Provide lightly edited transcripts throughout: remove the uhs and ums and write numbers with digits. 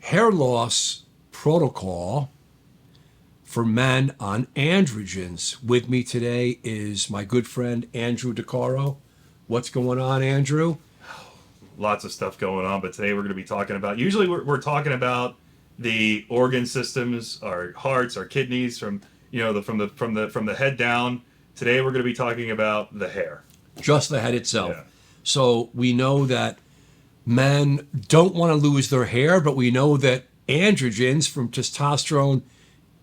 hair loss protocol for men on androgens. With me today is my good friend Andrew DeCaro. What's going on, Andrew? Lots of stuff going on, but today we're going to be talking about, usually we're talking about the organ systems, our hearts, our kidneys, from the head down. Today we're going to be talking about the hair. Just the head itself. Yeah. So we know that men don't want to lose their hair, but we know that androgens from testosterone,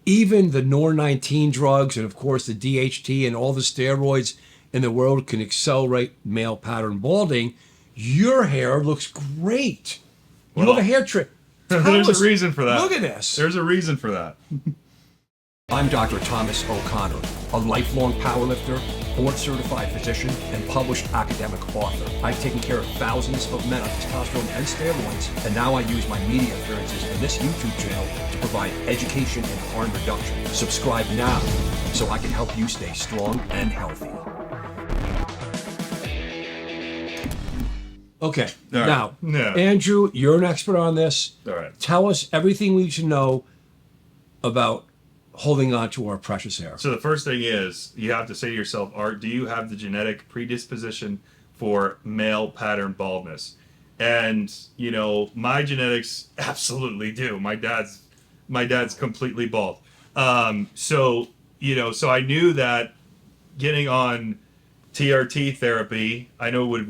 even the NOR19 drugs, and of course the DHT and all the steroids in the world can accelerate male pattern balding. Your hair looks great. You have a hair trip. There's a reason for that. Look at this. There's a reason for that. I'm Dr. Thomas O'Connor, a lifelong powerlifter, board-certified physician, and published academic author. I've taken care of thousands of men on testosterone and steroids, and now I use my media appearances in this YouTube channel to provide education and harm reduction. Subscribe now so I can help you stay strong and healthy. Okay, All right. now, Andrew, you're an expert on this. All right. Tell us everything we should know about holding on to our precious hair. So the first thing is, you have to say to yourself, do you have the genetic predisposition for male pattern baldness? And, my genetics absolutely do. My dad's completely bald. So I knew that getting on TRT therapy, I know or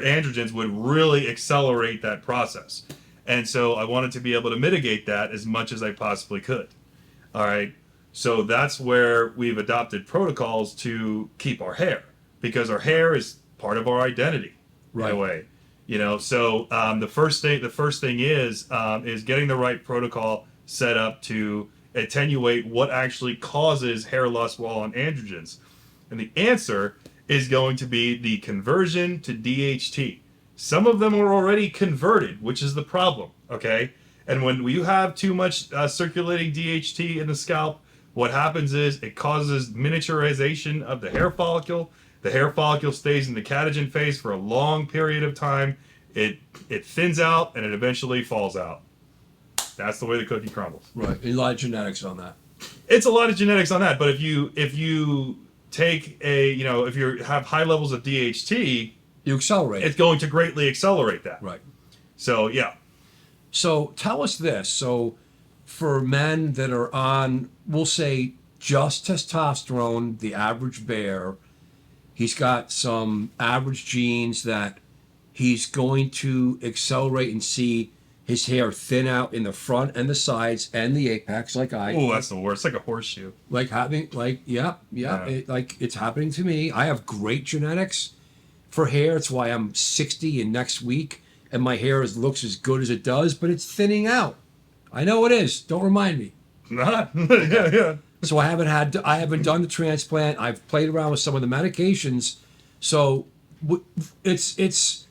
androgens would really accelerate that process. And so I wanted to be able to mitigate that as much as I possibly could. All right. So that's where we've adopted protocols to keep our hair, because our hair is part of our identity, right, in a way. So the first thing is getting the right protocol set up to attenuate what actually causes hair loss while on androgens. And the answer is going to be the conversion to DHT. Some of them are already converted, which is the problem, okay? And when you have too much circulating DHT in the scalp, what happens is it causes miniaturization of the hair follicle. The hair follicle stays in the catagen phase for a long period of time. It thins out, and it eventually falls out. That's the way the cookie crumbles. Right, a lot of genetics on that. It's a lot of genetics on that, but if you take if you have high levels of DHT, you accelerate. It's going to greatly accelerate that. Right. So yeah. So tell us this. So for men that are on, we'll say, just testosterone, the average bear, he's got some average genes that he's going to accelerate and see his hair thin out in the front and the sides and the apex, like I. Oh, that's the worst. It's like a horseshoe. Yeah. It's happening to me. I have great genetics for hair. It's why I'm 60 in next week, and my hair looks as good as it does, but it's thinning out. I know it is. Don't remind me. Yeah. So I haven't done the transplant. I've played around with some of the medications. So it's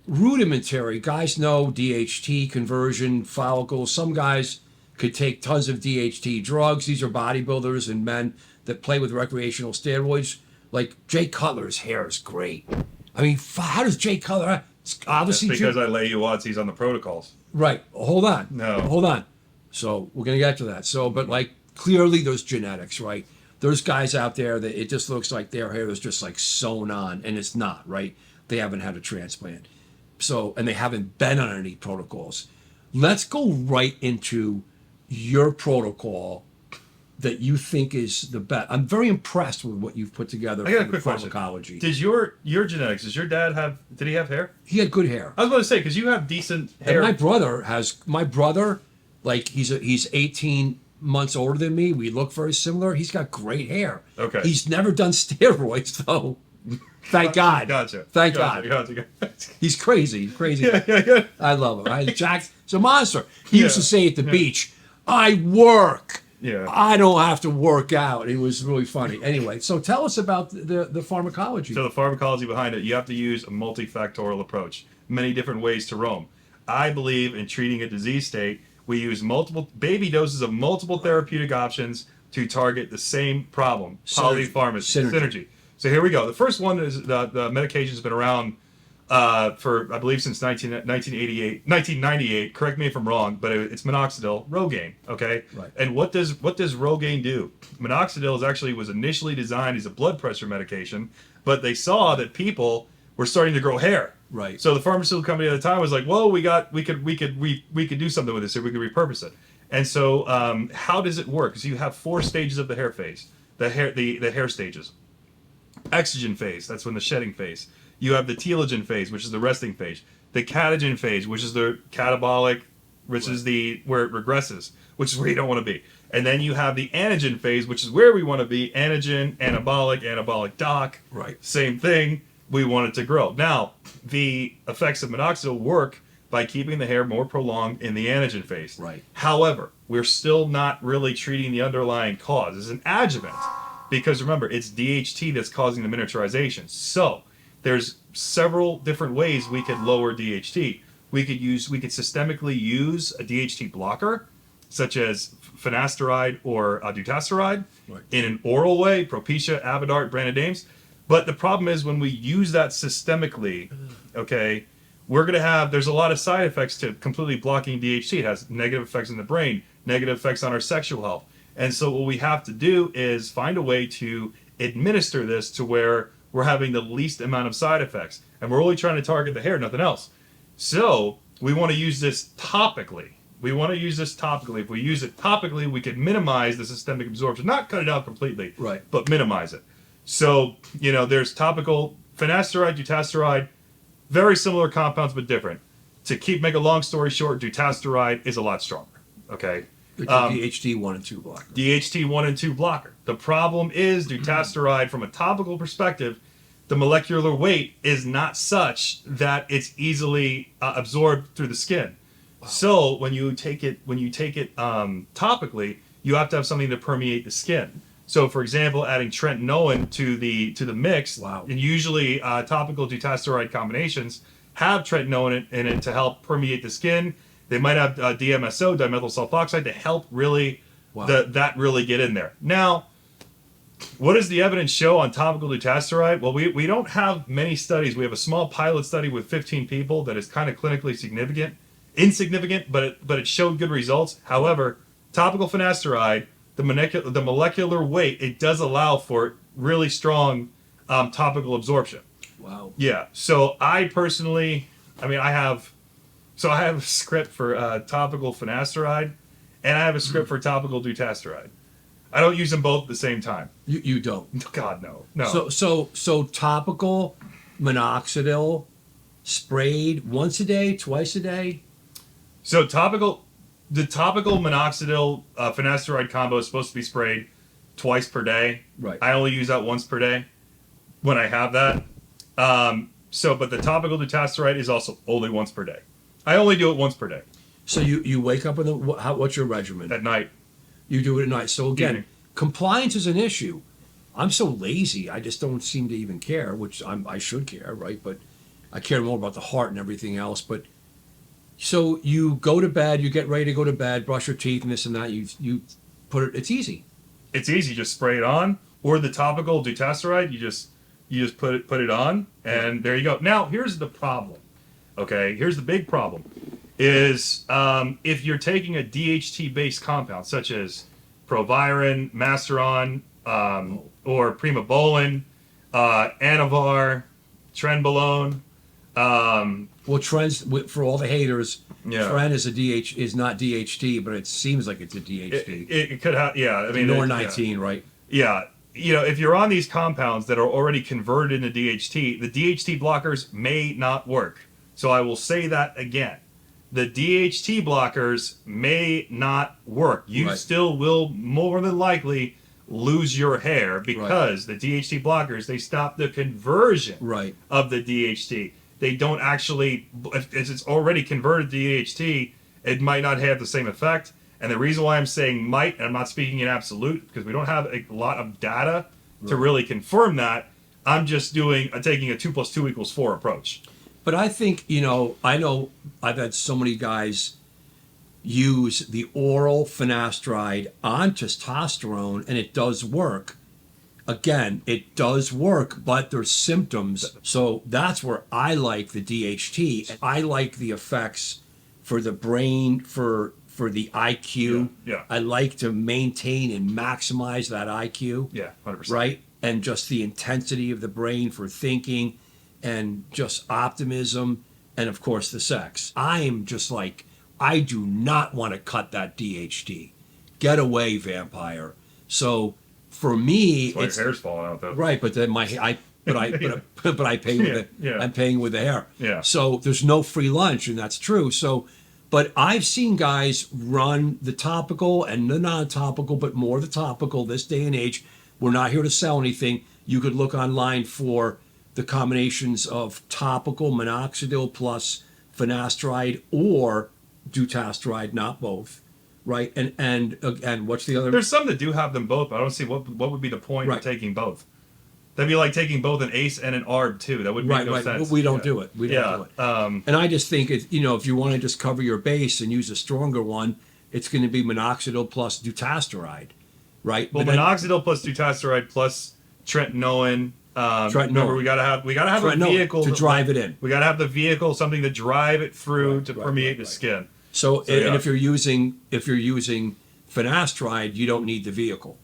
rudimentary. Guys know DHT conversion, follicles. Some guys could take tons of DHT drugs. These are bodybuilders and men that play with recreational steroids. Like Jay Cutler's hair is great. I mean, how does Jay Cutler? It's obviously that's because I lay you odds he's on the protocols. Right. Hold on. No. Hold on. So we're gonna get to that. So, but clearly there's genetics, right? There's guys out there that it just looks like their hair is just sewn on, and it's not, right? They haven't had a transplant. So, and they haven't been on any protocols. Let's go right into your protocol that you think is the best. I'm very impressed with what you've put together. I got a for quick pharmacology. Did your genetics? Does your dad did he have hair? He had good hair. I was going to say, because you have decent hair. And my brother, he's 18 months older than me. We look very similar. He's got great hair. Okay. He's never done steroids though. Thank God. Gotcha. Thank God. Gotcha. He's crazy. Yeah. I love him. Jack's a monster. He used to say at the beach, "I work. Yeah. I don't have to work out." It was really funny. Anyway, so tell us about the pharmacology. So the pharmacology behind it, you have to use a multifactorial approach. Many different ways to roam. I believe in treating a disease state, we use multiple baby doses of multiple therapeutic options to target the same problem. Polypharmacy. Synergy. So here we go. The first one is the medication has been around for I believe since 1998, correct me if I'm wrong, but it's Minoxidil, Rogaine, okay? Right. And what does Rogaine do? Minoxidil was initially designed as a blood pressure medication, but they saw that people were starting to grow hair. Right. So the pharmaceutical company at the time was like, "Whoa, we could do something with this here. We could repurpose it." And so, how does it work? Because you have 4 stages of the hair phase, the hair stages. Exogen phase, that's when the shedding phase. You have the telogen phase, which is the resting phase. The catagen phase, which is the catabolic, which is where it regresses, which is where you don't want to be. And then you have the anagen phase, which is where we want to be. Anagen, anabolic doc. Right. Same thing. We want it to grow. Now, the effects of minoxidil work by keeping the hair more prolonged in the anagen phase. Right. However, we're still not really treating the underlying cause. It's an adjuvant. Because remember, it's DHT that's causing the miniaturization. So, there's several different ways we could lower DHT. We could systemically use a DHT blocker, such as Finasteride or Dutasteride, Right. in an oral way, Propecia, Avodart, branded names. But the problem is when we use that systemically, okay, there's a lot of side effects to completely blocking DHT. It has negative effects in the brain, negative effects on our sexual health. And so what we have to do is find a way to administer this to where we're having the least amount of side effects. And we're only trying to target the hair, nothing else. So we want to use this topically. If we use it topically, we can minimize the systemic absorption. Not cut it out completely, Right. but minimize it. So, there's topical Finasteride, Dutasteride, very similar compounds but different. To make a long story short, Dutasteride is a lot stronger, okay? It's a DHT 1 and 2 blocker. DHT 1 and 2 blocker. The problem is Dutasteride, from a topical perspective, the molecular weight is not such that it's easily absorbed through the skin. Wow. So when you take it topically, you have to have something to permeate the skin. So, for example, adding tretinoin to the mix, Wow. and usually topical Dutasteride combinations have tretinoin in it to help permeate the skin. They might have DMSO, dimethyl sulfoxide, to help really that really get in there. Now, what does the evidence show on topical Dutasteride? Well, we don't have many studies. We have a small pilot study with 15 people that is kind of clinically insignificant, but it showed good results. However, topical Finasteride, the molecular weight, it does allow for really strong topical absorption. Wow. Yeah. So I personally, I have a script for topical Finasteride, and I have a script for topical Dutasteride. I don't use them both at the same time. You don't. God, no. So topical minoxidil sprayed once a day, twice a day. So the topical minoxidil Finasteride combo is supposed to be sprayed twice per day. Right. I only use that once per day when I have that. But the topical Dutasteride is also only once per day. I only do it once per day. So you wake up in what's your regimen? At night. You do it at night. So again, Evening. compliance is an issue. I'm so lazy. I just don't seem to even care, which I should care, right? But I care more about the heart and everything else. But so you go to bed, you get ready to go to bed, brush your teeth and this and that. You put it. It's easy. It's easy. Just spray it on, or the topical Dutasteride. You just put it on, and there you go. Now here's the problem. Okay, here's the big problem. Is if you're taking a DHT-based compound such as Proviron, Masteron, or Primobolan, Anavar, Trenbolone. Well, trends for all the haters. Yeah. Tren is not DHT, but it seems like it's a DHT. It could have, yeah. I mean, Nor-19, right? Yeah. If you're on these compounds that are already converted into DHT, the DHT blockers may not work. So I will say that again. The DHT blockers may not work. You Right. still will more than likely lose your hair because the DHT blockers, they stop the conversion Right. of the DHT. They don't actually, if it's already converted to DHT, it might not have the same effect. And the reason why I'm saying might, and I'm not speaking in absolute, because we don't have a lot of data to really confirm that, I'm taking a 2 + 2 = 4 approach. But I think, I know I've had so many guys use the oral finasteride on testosterone, and it does work. again, it does work, but there's symptoms. So that's where I like the DHT. I like the effects for the brain, for the IQ. Yeah. I like to maintain and maximize that IQ. Yeah, 100%. Right? And just the intensity of the brain for thinking and just optimism and of course the sex. I am just like, I do not want to cut that DHT. Get away, vampire. So for me, That's why it's your hair's falling out though. right, but then but I pay with it. Yeah. I'm paying with the hair. Yeah. So there's no free lunch, and that's true. So, but I've seen guys run the topical and the non-topical, but more the topical this day and age. We're not here to sell anything. You could look online for the combinations of topical minoxidil plus finasteride or dutasteride, not both, right? And what's the other? There's some that do have them both, but I don't see what would be the point Right. of taking both. That'd be like taking both an ACE and an ARB too. That would make no sense. We don't do it. We don't do it. And I just think if you want to just cover your base and use a stronger one, it's going to be minoxidil plus dutasteride, right? Well, But then- minoxidil plus dutasteride plus tretinoin. Tretinoin. Remember, we gotta have a Tretinoin vehicle to drive it in. We gotta have the vehicle, something to drive it through to right, permeate right. the skin. So, So, yeah. and if you're using finasteride, you don't need the vehicle.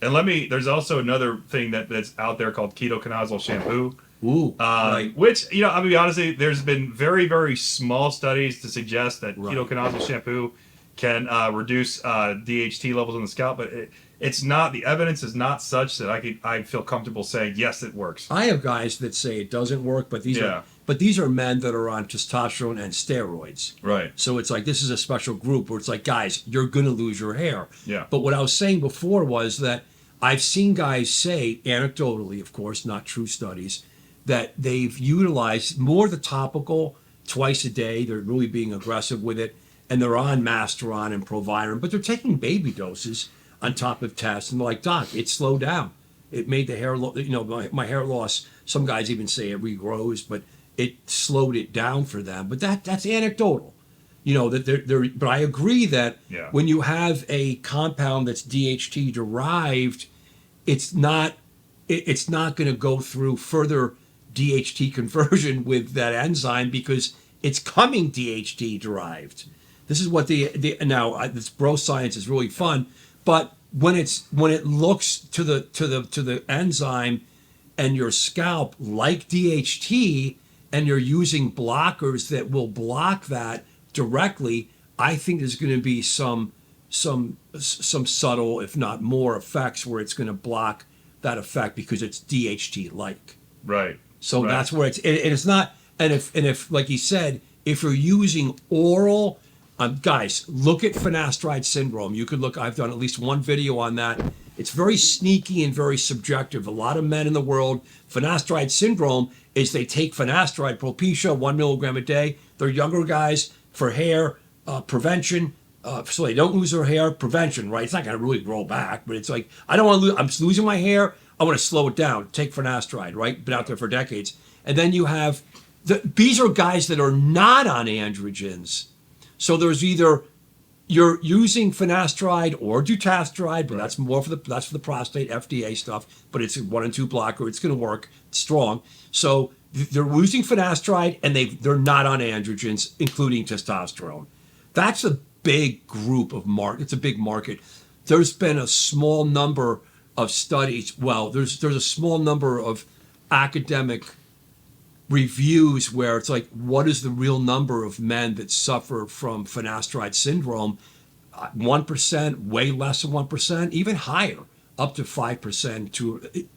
And there's also another thing that's out there called Ketoconazole Shampoo. Ooh, right. Which, I'll be honest, there's been very, very small studies to suggest that Right. Ketoconazole Shampoo can reduce DHT levels in the scalp, but it's not, the evidence is not such that I feel comfortable saying, yes, it works. I have guys that say it doesn't work, but these Yeah. are men that are on testosterone and steroids. Right. So it's like this is a special group where it's like, guys, you're gonna lose your hair. Yeah. But what I was saying before was that I've seen guys say, anecdotally, of course, not true studies, that they've utilized more the topical twice a day. They're really being aggressive with it, and they're on Masteron and Proviron, but they're taking baby doses on top of tests, and they're like, Doc, it slowed down. It made the hair, my hair loss. Some guys even say it regrows, but it slowed it down for them. But that's anecdotal. That they're. But I agree that Yeah. when you have a compound that's DHT derived, it's not going to go through further DHT conversion with that enzyme because it's coming DHT derived. This is what this bro science is really fun, but when it looks to the enzyme and your scalp like DHT and you're using blockers that will block that directly, I think there's going to be some subtle, if not more, effects where it's going to block that effect because it's DHT like. Right. So Right. that's where it's not. And if like he said, if you're using oral, guys, look at finasteride syndrome. You could look. I've done at least one video on that. It's very sneaky and very subjective. A lot of men in the world, finasteride syndrome is they take finasteride, Propecia, 1 milligram a day. They're younger guys for hair prevention. So they don't lose their hair, prevention, right? It's not going to really grow back, but it's like, I don't want to lose, I'm losing my hair. I want to slow it down. Take finasteride, right? Been out there for decades. And then you have, these are guys that are not on androgens. So there's either, you're using finasteride or dutasteride, but that's more for the prostate FDA stuff, but it's a 1 and 2 blocker. It's going to work strong. So they're using finasteride and they're not on androgens, including testosterone. That's a big group of market. It's a big market. There's been a small number of studies. Well, there's a small number of academic reviews where it's like, what is the real number of men that suffer from finasteride syndrome? 1%, way less than 1%, even higher, up to 5%.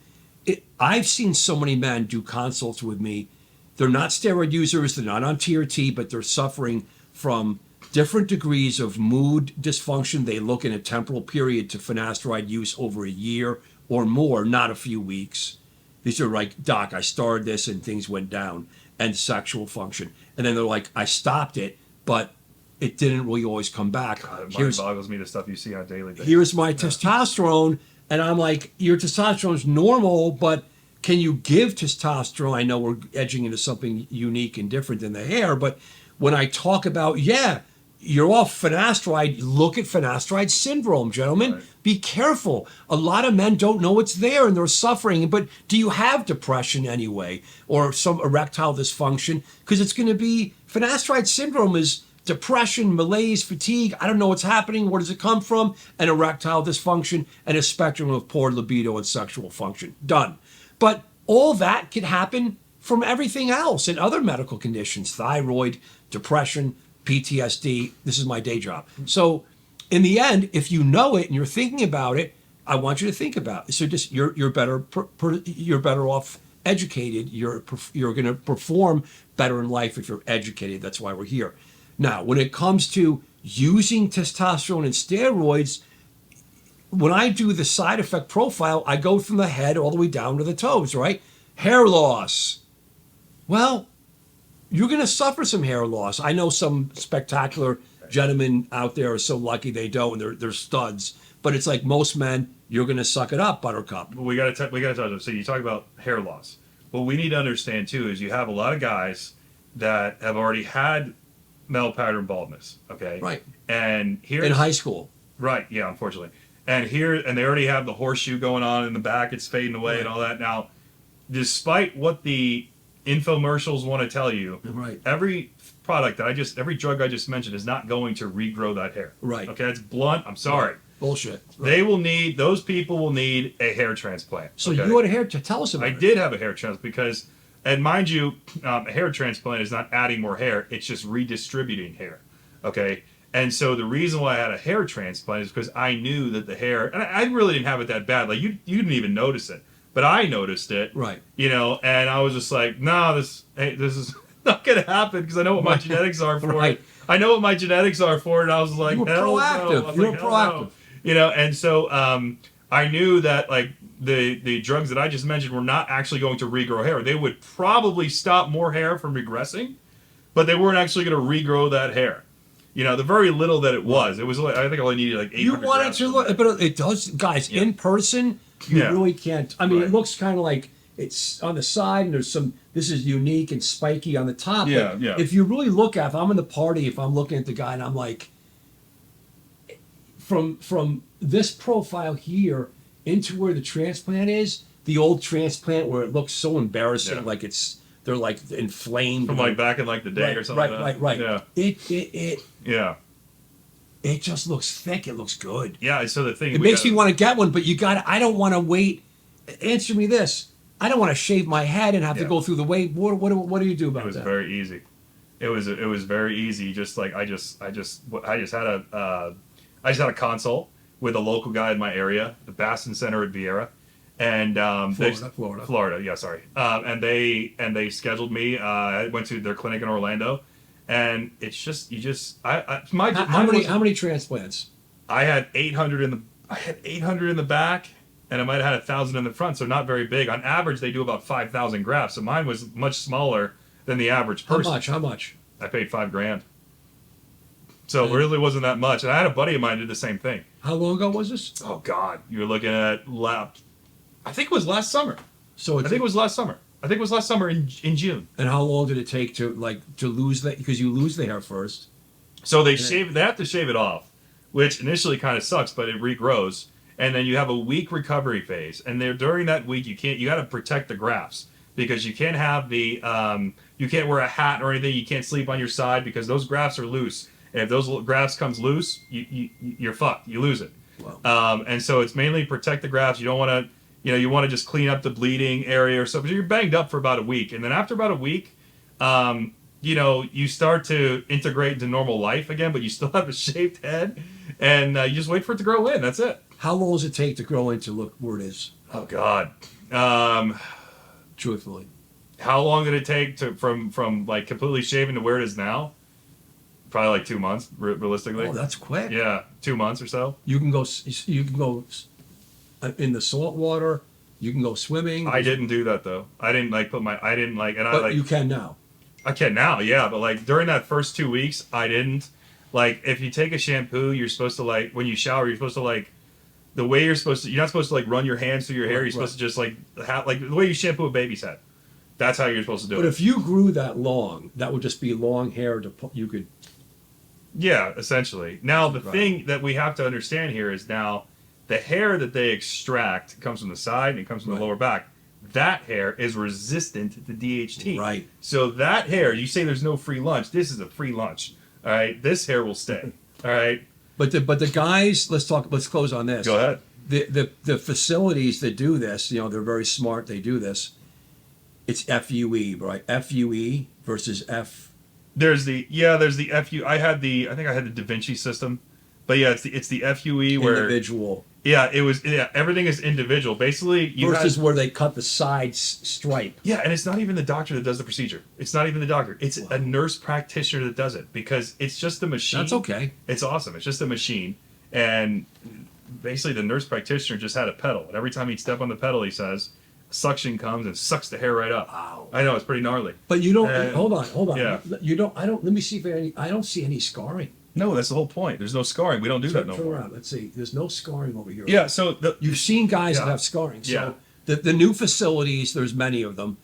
I've seen so many men do consults with me. They're not steroid users. They're not on TRT, but they're suffering from different degrees of mood dysfunction. They look in a temporal period to finasteride use over a year or more, not a few weeks. These are like, Doc, I started this and things went down, and sexual function. And then they're like, I stopped it, but it didn't really always come back. It mind boggles me the stuff you see on a daily basis. Here's my testosterone, and I'm like, your testosterone's normal, but can you give testosterone? I know we're edging into something unique and different than the hair, but when I talk about, you're off finasteride. Look at finasteride syndrome, gentlemen. Right. Be careful. A lot of men don't know it's there and they're suffering. But do you have depression anyway, or some erectile dysfunction? Because it's going to be finasteride syndrome is depression, malaise, fatigue. I don't know what's happening. Where does it come from? And erectile dysfunction and a spectrum of poor libido and sexual function. Done. But all that can happen from everything else and other medical conditions: thyroid, depression, PTSD. This is my day job. So in the end, if you know it and you're thinking about it, I want you to think about it. So just you're better you're better off educated. You're going to perform better in life if you're educated. That's why we're here. Now, when it comes to using testosterone and steroids, when I do the side effect profile, I go from the head all the way down to the toes, right? Hair loss. Well, you're going to suffer some hair loss. I know some spectacular gentlemen out there are so lucky they don't, and they're studs. But it's like most men, you're going to suck it up, Buttercup. We got to talk about. So you talk about hair loss. What we need to understand too is you have a lot of guys that have already had male pattern baldness. Okay. Right. And here In high school. Right. Yeah. Unfortunately. And they already have the horseshoe going on in the back. It's fading away and all that. Now, despite what the infomercials want to tell you, Right. every every drug I just mentioned is not going to regrow that hair. Right. Okay. It's blunt. I'm sorry. Right. Bullshit. Right. Those people will need a hair transplant. So okay? you had a hair. Tell us about it. I did have a hair transplant because, and mind you, a hair transplant is not adding more hair; it's just redistributing hair. Okay, and so the reason why I had a hair transplant is because I knew that the hair, and I really didn't have it that bad. Like you didn't even notice it, but I noticed it. Right. You know, and I was just like, no, this is not gonna happen because I know what my genetics are for Right. it. I know what my genetics are for it. And I was like, You were hell proactive. no. I was You were like, hell no. proactive. You know, and so I knew that like the drugs that I just mentioned were not actually going to regrow hair. They would probably stop more hair from regressing, but they weren't actually going to regrow that hair. You know, the very little that it was like, I think I only needed like 800 You wanted grams to from look, that. but it does, guys. Yeah. In person, you Yeah. really can't. I mean, Right. it looks kind of like it's on the side, and there's some. This is unique and spiky on the top. Yeah, but yeah. If you really look at, if I'm in the party, if I'm looking at the guy, and I'm like, from this profile here into where the transplant is, the old transplant where it looks so embarrassing, Yeah. like they're like inflamed. From like back in like the day right, or something. right. Yeah. It Yeah. just looks thick. It looks good. Yeah. So the thing It makes me want to get one, but I don't want to wait. Answer me this. I don't want to shave my head and have to Yeah. go through the wait. What do you do about It was that? very easy. It was very easy. Just like I just had a consult with a local guy in my area, the Baston Center at Vieira, and Florida. Yeah, sorry. And they scheduled me. I went to their clinic in Orlando, and it's just How many transplants? I had 800 in the back, and I might have had 1,000 in the front, so not very big. On average, they do about 5,000 grafts, so mine was much smaller than the average person. How much? I paid $5,000. So it really wasn't that much. And I had a buddy of mine who did the same thing. How long ago was this? Oh God, you were looking at I think it was last summer. So I think it was last summer. I think it was last summer in June. And how long did it take to lose that? Because you lose the hair first. So they have to shave it off, which initially kind of sucks, but it regrows. And then you have a week recovery phase. And during that week, you got to protect the grafts because you can't have you can't wear a hat or anything. You can't sleep on your side because those grafts are loose. And if those grafts comes loose, you're fucked. You lose it. Wow. And so it's mainly protect the grafts. You don't want to, you want to just clean up the bleeding area or something. You're banged up for about a week. And then after about a week, you start to integrate into normal life again, but you still have a shaved head. And you just wait for it to grow in. That's it. How long does it take to grow into look where it is? Oh, God. Truthfully. How long did it take from like completely shaving to where it is now? Probably like 2 months, realistically. Oh, that's quick. Yeah, 2 months or so. You can go in the salt water. You can go swimming. I didn't do that though. I didn't But you can now. I can now, yeah. But like during that first 2 weeks, I didn't. Like if you take a shampoo, you're supposed to like when you shower, you're supposed to like the way you're not supposed to like run your hands through your hair. You're supposed to just like like the way you shampoo a baby's head. That's how you're supposed to do it. But if you grew that long, that would just be long hair. You could. Yeah, essentially. Now, the Right. thing that we have to understand here is now the hair that they extract comes from the side and it comes from Right. the lower back. That hair is resistant to DHT. Right. So that hair, you say there's no free lunch. This is a free lunch. All right. This hair will stay. All right. But the guys, let's close on this. Go ahead. The facilities that do this, you know, they're very smart. They do this. It's FUE, right? FUE versus F. There's the FU. I think I had the Da Vinci system, but yeah, it's the FUE where Individual. Yeah, everything is individual. Basically, Versus where they cut the side stripe. Yeah, and it's not even the doctor that does the procedure. It's not even the doctor. It's a nurse practitioner that does it because it's just a machine. That's okay. It's awesome. It's just a machine, and basically the nurse practitioner just had a pedal, and every time he'd step on the pedal, he says, suction comes and sucks the hair right up. Wow. I know, it's pretty gnarly. But you don't. Hold on. Yeah. You don't. I don't. Let me see if I don't see any scarring. No, that's the whole point. There's no scarring. We don't do that no Turn more. around. Let's see. There's no scarring over here. Yeah, so You've seen guys that Yeah. have scarring. So Yeah. the new facilities, there's many of them.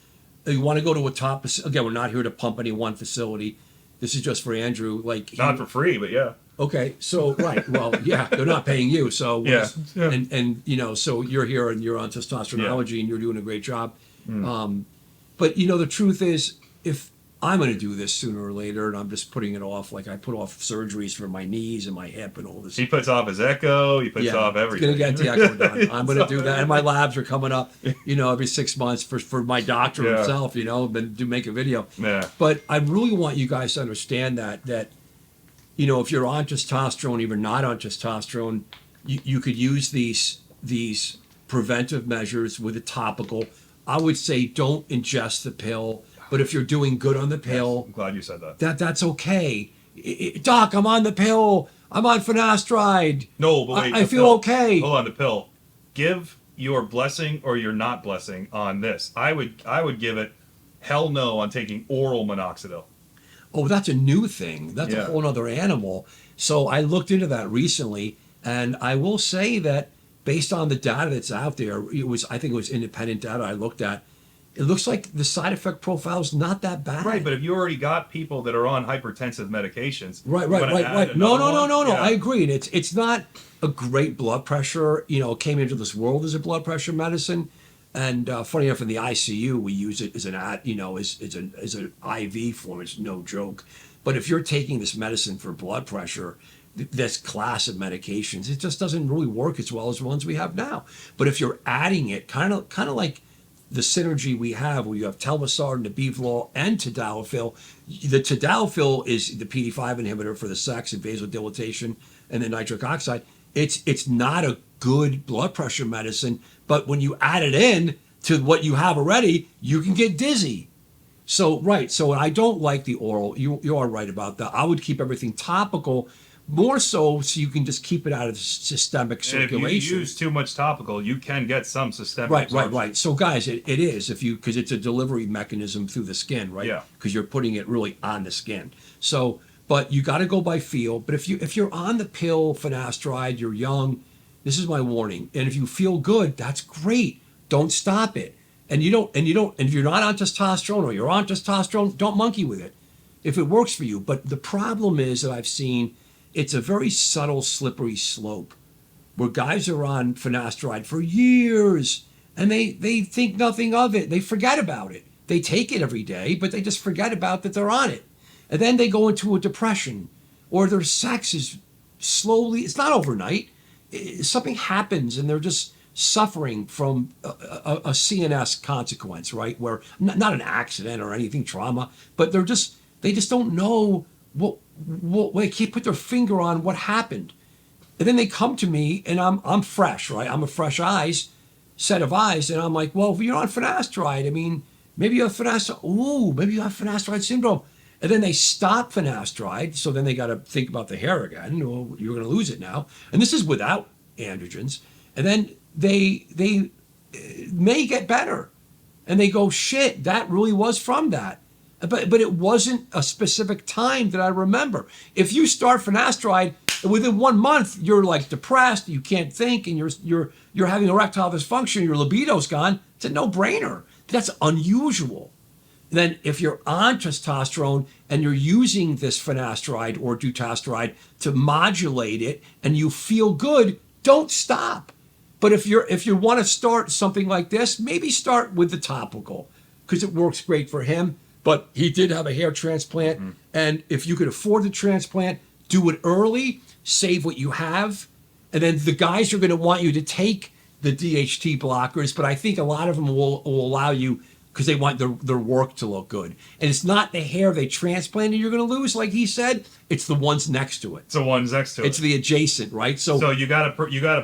You want to go to a top. Again, we're not here to pump any one facility. This is just for Andrew. Like not for free, but yeah. Okay, so right, well, yeah, they're not paying you, so Yeah. and you know, so you're here and you're on Testosteronology and you're doing a great job. But you know, the truth is, if I'm going to do this sooner or later, and I'm just putting it off, like I put off surgeries for my knees and my hip and all this. He puts off his echo. He puts off everything. He's going to get the echo done. I'm going to do that, and my labs are coming up, you know, every 6 months for my doctor Yeah. himself, you know, and do make a video. Yeah. But I really want you guys to understand that you know, if you're on testosterone, even not on testosterone, you could use these preventive measures with a topical. I would say don't ingest the pill, but if you're doing good on the pill, I'm glad you said that. that's okay. Doc, I'm on the pill. I'm on finasteride. No, but wait. I the feel pill. okay. Hold on, the pill. Give your blessing or your not blessing on this. I would give it hell no on taking oral minoxidil. Oh, that's a new thing. That's a Yeah. whole other animal. So I looked into that recently, and I will say that based on the data that's out there, I think it was independent data I looked at. It looks like the side effect profile is not that bad. Right, but if you already got people that are on hypertensive medications, Right. you wanna add No. another one? Yeah. I agree. And it's not a great blood pressure. You know, it came into this world as a blood pressure medicine, and funny enough, in the ICU we use it as an as an IV form. It's no joke. But if you're taking this medicine for blood pressure, this class of medications, it just doesn't really work as well as the ones we have now. But if you're adding it, kind of like the synergy we have where you have telmisartan, Abivol, and tadalafil. The tadalafil is the PD5 inhibitor for the sex and vasodilatation and the nitric oxide. It's not a good blood pressure medicine, but when you add it in to what you have already, you can get dizzy. So I don't like the oral. You are right about that. I would keep everything topical, more so you can just keep it out of systemic circulation. And if you use too much topical, you can get some systemic absorption. Right. So guys, it is because it's a delivery mechanism through the skin, right? Yeah. Because you're putting it really on the skin. So, but you got to go by feel. But if you're on the pill, finasteride, you're young, this is my warning. And if you feel good, that's great. Don't stop it. And if you're not on testosterone or you're on testosterone, don't monkey with it if it works for you. But the problem is that I've seen it's a very subtle, slippery slope where guys are on finasteride for years and they think nothing of it. They forget about it. They take it every day, but they just forget about that they're on it. And then they go into a depression or their sex is slowly, it's not overnight. Something happens and they're just suffering from a CNS consequence, right? Where not an accident or anything, trauma, but they just don't know what they can't put their finger on what happened. And then they come to me and I'm fresh, right? I'm a fresh set of eyes. And I'm like, well, if you're on finasteride, I mean, maybe you have finasteride syndrome. And then they stop finasteride. So then they got to think about the hair again. Well, you're going to lose it now. And this is without androgens. And then they may get better. And they go, shit, that really was from that. But it wasn't a specific time that I remember. If you start finasteride, within 1 month you're like depressed, you can't think, and you're having erectile dysfunction, your libido's gone. It's a no-brainer. That's unusual. then if you're on testosterone and you're using this finasteride or dutasteride to modulate it and you feel good, don't stop. But if you want to start something like this, maybe start with the topical because it works great for him. But he did have a hair transplant, and if you could afford the transplant, do it early, save what you have, and then the guys are going to want you to take the DHT blockers. But I think a lot of them will allow you because they want their work to look good. And it's not the hair they transplanted you're going to lose, like he said. It's the ones next to it. It's the ones next to it. It's the adjacent, right? So you gotta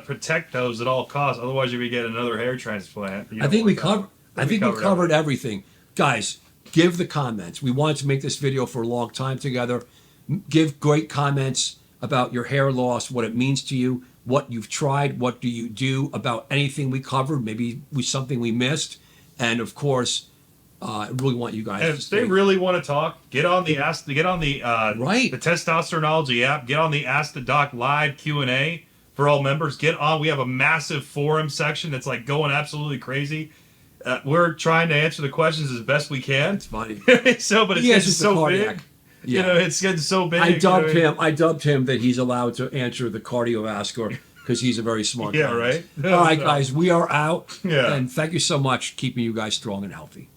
protect those at all costs. Otherwise, you're gonna get another hair transplant. I think we covered everything, guys. Give the comments. We wanted to make this video for a long time together. Give great comments about your hair loss, what it means to you, what you've tried, what do you do about anything we covered, maybe something we missed, and of course, I really want you guys. And if they really want to talk, get on the the Testosteronology app. Get on the Ask the Doc live Q&A for all members. Get on. We have a massive forum section that's like going absolutely crazy. We're trying to answer the questions as best we can. It's funny. But it's getting so big. Yeah. You know, it's getting so big. I dubbed him that he's allowed to answer the cardiovascular because he's a very smart guy. Yeah, right? All right, guys, we are out. Yeah. And thank you so much for keeping you guys strong and healthy.